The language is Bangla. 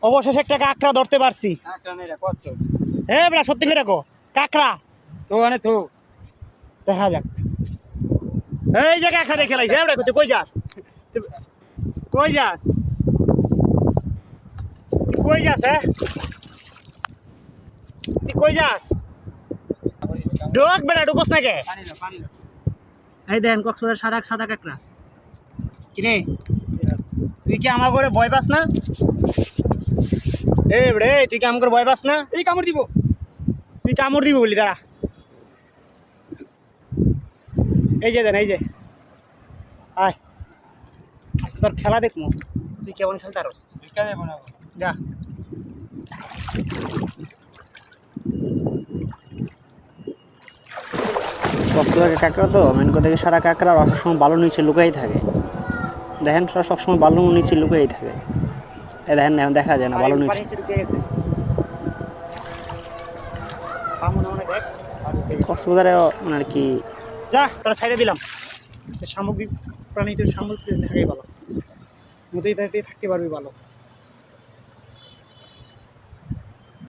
অবশেষে একটা কাঁকড়া ধরতে পারছি। কাঁকড়া নেই রে কচ্ছপ। হ্যাঁ বেটা সত্যি করে রাখো কাঁকড়া তো মানে তো দেখা যাক। এই যে কাঁকড়া দেখে লাইছে এবারে তুই কই যাস? কই যাস? কই যাস হ্যাঁ? তুই কই যাস? ঢোক বেটা ঢুকোস না কে? পানি না। এই দেন কক্সবাজার সাদা সাদা কাঁকড়া কিনে তুই কি আমার করে ভয় পাস না? এই রে তুই কি আমার করে ভয় পাস না? এই কামড় দিব। তুই কামড় দিবি বলি দাঁড়া। এই যে দেন এই যে আয় আজকে তোর খেলা দেখবো তুই কেমন খেলতে পারস। ভিক্ষা দেব না। যা কক্সবাজারের কাঁকড়া তো মেন কথা থেকে সাদা কাঁকড়া সবসময় বালুর নিচে লুকাই থাকে। দেখেন সব সবসময় বালুর নিচে লুকাই থাকে। এই দেখেন না দেখা যায় না বালুর নিচে। কক্সবাজারে মানে আর কি যা তারা ছাইড়ে দিলাম সামগ্রিক প্রাণীদের সামগ্রিক থাকাই ভালো মতোই থাকতে পারবি ভালো।